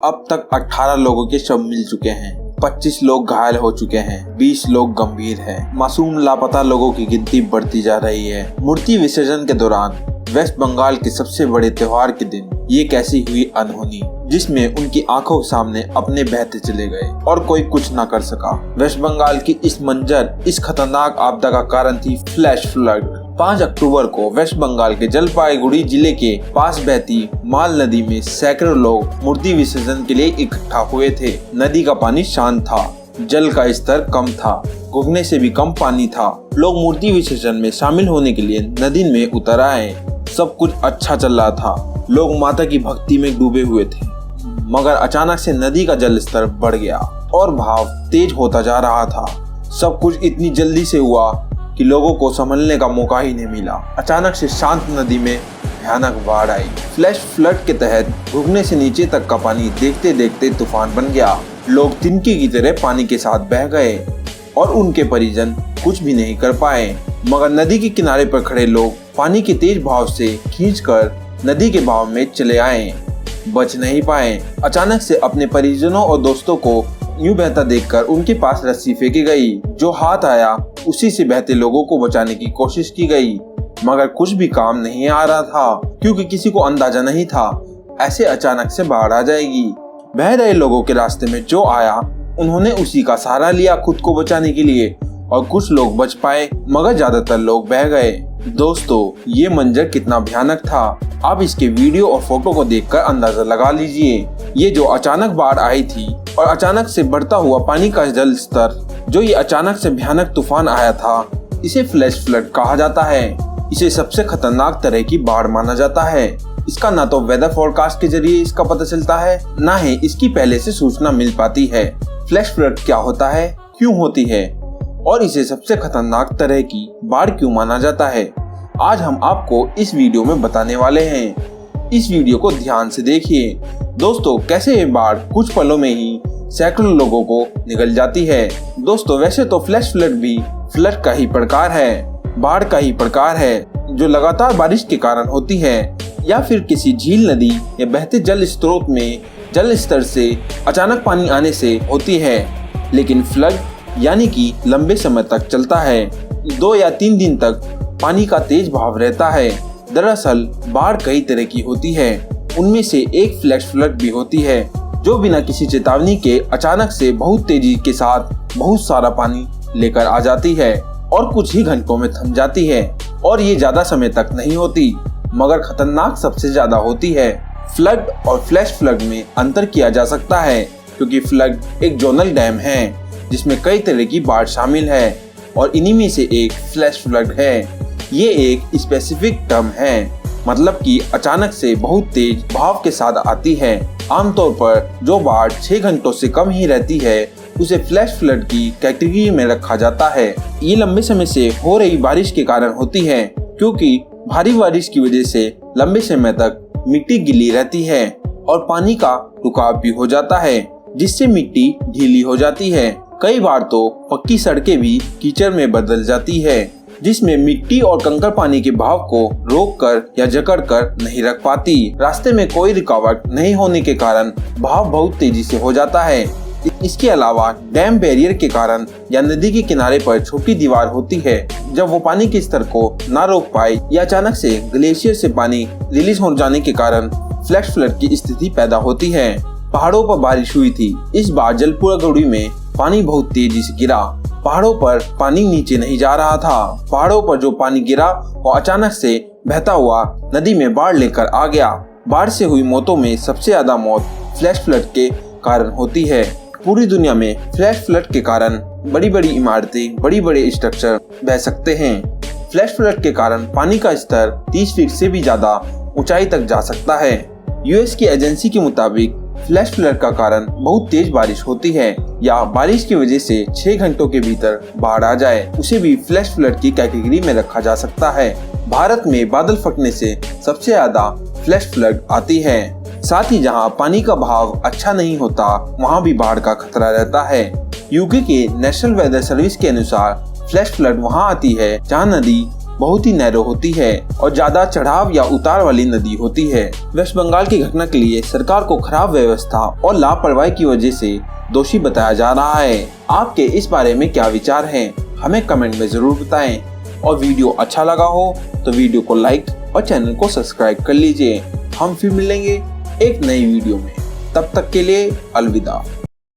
अब तक 18 लोगों के शव मिल चुके हैं, 25 लोग घायल हो चुके हैं, 20 लोग गंभीर हैं। मासूम लापता लोगों की गिनती बढ़ती जा रही है। मूर्ति विसर्जन के दौरान वेस्ट बंगाल के सबसे बड़े त्योहार के दिन ये कैसी हुई अनहोनी, जिसमें उनकी आंखों सामने अपने बहते चले गए और कोई कुछ न कर सका। वेस्ट बंगाल की इस खतरनाक आपदा का कारण थी फ्लैश फ्लड। 5 अक्टूबर को वेस्ट बंगाल के जलपाईगुड़ी जिले के पास बहती माल नदी में सैकड़ों लोग मूर्ति विसर्जन के लिए इकट्ठा हुए थे। नदी का पानी शांत था, जल का स्तर कम था, घुटने से भी कम पानी था। लोग मूर्ति विसर्जन में शामिल होने के लिए नदी में उतर आए। सब कुछ अच्छा चल रहा था, लोग माता की भक्ति में डूबे हुए थे, मगर अचानक से नदी का जल स्तर बढ़ गया और बहाव तेज होता जा रहा था। सब कुछ इतनी जल्दी से हुआ कि लोगों को संभलने का मौका ही नहीं मिला। अचानक से शांत नदी में भयानक बाढ़ आई। फ्लैश फ्लड के तहत घुटने से नीचे तक का पानी देखते देखते तूफान बन गया। लोग तिनके की तरह पानी के साथ बह गए और उनके परिजन कुछ भी नहीं कर पाए। मगर नदी के किनारे पर खड़े लोग पानी के तेज बहाव से खींचकर नदी के बहाव में चले आए, बच नहीं पाए। अचानक से अपने परिजनों और दोस्तों को यूं बहता देखकर उनके पास रस्सी फेंकी गई। जो हाथ आया उसी से बहते लोगों को बचाने की कोशिश की गई, मगर कुछ भी काम नहीं आ रहा था, क्योंकि किसी को अंदाजा नहीं था ऐसे अचानक से बाढ़ आ जाएगी। बह रहे लोगों के रास्ते में जो आया उन्होंने उसी का सहारा लिया खुद को बचाने के लिए, और कुछ लोग बच पाए मगर ज्यादातर लोग बह गए। दोस्तों, ये मंजर कितना भयानक था, आप इसके वीडियो और फोटो को देखकर अंदाजा लगा लीजिए। ये जो अचानक बाढ़ आई थी और अचानक से बढ़ता हुआ पानी का जल स्तर, जो ये अचानक से भयानक तूफान आया था, इसे फ्लैश फ्लड कहा जाता है। इसे सबसे खतरनाक तरह की बाढ़ माना जाता है। इसका ना तो वेदर फोरकास्ट के जरिए इसका पता चलता है, ना ही इसकी पहले से सूचना मिल पाती है। फ्लैश फ्लड क्या होता है, क्यों होती है और इसे सबसे खतरनाक तरह की बाढ़ क्यों माना जाता है, आज हम आपको इस वीडियो में बताने वाले हैं। इस वीडियो को ध्यान से देखिए। दोस्तों, कैसे ये बाढ़ कुछ पलों में ही सैकड़ों लोगों को निगल जाती है। दोस्तों, वैसे तो फ्लैश फ्लड भी फ्लड का ही प्रकार है, बाढ़ का ही प्रकार है, जो लगातार बारिश के कारण होती है या फिर किसी झील, नदी या बहते जल स्रोत में जल स्तर से अचानक पानी आने से होती है। लेकिन फ्लड यानी कि लंबे समय तक चलता है, 2 या 3 दिन तक पानी का तेज बहाव रहता है। दरअसल बाढ़ कई तरह की होती है, उनमें से एक फ्लैश फ्लड भी होती है, जो बिना किसी चेतावनी के अचानक से बहुत तेजी के साथ बहुत सारा पानी लेकर आ जाती है और कुछ ही घंटों में थम जाती है। और ये ज्यादा समय तक नहीं होती, मगर खतरनाक सबसे ज्यादा होती है। फ्लड और फ्लैश फ्लड में अंतर किया जा सकता है, क्योंकि फ्लड एक जोनल डैम है जिसमें कई तरह की बाढ़ शामिल है और इन्हीं में से एक फ्लैश फ्लड है। ये एक स्पेसिफिक टर्म है, मतलब कि अचानक से बहुत तेज बहाव के साथ आती है। आमतौर पर जो बाढ़ 6 घंटों से कम ही रहती है उसे फ्लैश फ्लड की कैटेगरी में रखा जाता है। ये लंबे समय से हो रही बारिश के कारण होती है, क्योंकि भारी बारिश की वजह से लंबे समय तक मिट्टी गीली रहती है और पानी का रुकाव भी हो जाता है, जिससे मिट्टी ढीली हो जाती है। कई बार तो पक्की सड़कें भी कीचड़ में बदल जाती है, जिसमें मिट्टी और कंकड़ पानी के बहाव को रोककर या जकड़ कर नहीं रख पाती। रास्ते में कोई रुकावट नहीं होने के कारण बहाव बहुत तेजी से हो जाता है। इसके अलावा डैम बैरियर के कारण या नदी के किनारे पर छोटी दीवार होती है, जब वो पानी के स्तर को ना रोक पाए या अचानक से ग्लेशियर से पानी रिलीज हो जाने के कारण फ्लैश फ्लड की स्थिति पैदा होती है। पहाड़ों पर बारिश हुई थी। इस बार जलपाईगुड़ी में पानी बहुत तेजी से गिरा। पहाड़ों पर पानी नीचे नहीं जा रहा था। पहाड़ों पर जो पानी गिरा वो अचानक से बहता हुआ नदी में बाढ़ लेकर आ गया। बाढ़ से हुई मौतों में सबसे ज्यादा मौत फ्लैश फ्लड के कारण होती है। पूरी दुनिया में फ्लैश फ्लड के कारण बड़ी बड़ी इमारतें, बड़ी बड़े स्ट्रक्चर बह सकते हैं। फ्लैश फ्लड के कारण पानी का स्तर 30 फीट से भी ज्यादा ऊंचाई तक जा सकता है। यूएस की एजेंसी के मुताबिक फ्लैश फ्लड का कारण बहुत तेज बारिश होती है या बारिश की वजह से 6 घंटों के भीतर बाढ़ आ जाए, उसे भी फ्लैश फ्लड की कैटेगरी में रखा जा सकता है। भारत में बादल फटने से सबसे ज्यादा फ्लैश फ्लड आती है। साथ ही जहां पानी का बहाव अच्छा नहीं होता, वहां भी बाढ़ का खतरा रहता है। यूके के नेशनल वेदर सर्विस के अनुसार फ्लैश फ्लड वहां आती है जहां नदी बहुत ही नैरो होती है और ज्यादा चढ़ाव या उतार वाली नदी होती है। वेस्ट बंगाल की घटना के लिए सरकार को खराब व्यवस्था और लापरवाही की वजह से दोषी बताया जा रहा है। आपके इस बारे में क्या विचार हैं? हमें कमेंट में जरूर बताएं। और वीडियो अच्छा लगा हो तो वीडियो को लाइक और चैनल को सब्सक्राइब कर लीजिए। हम फिर मिलेंगे एक नई वीडियो में। तब तक के लिए अलविदा।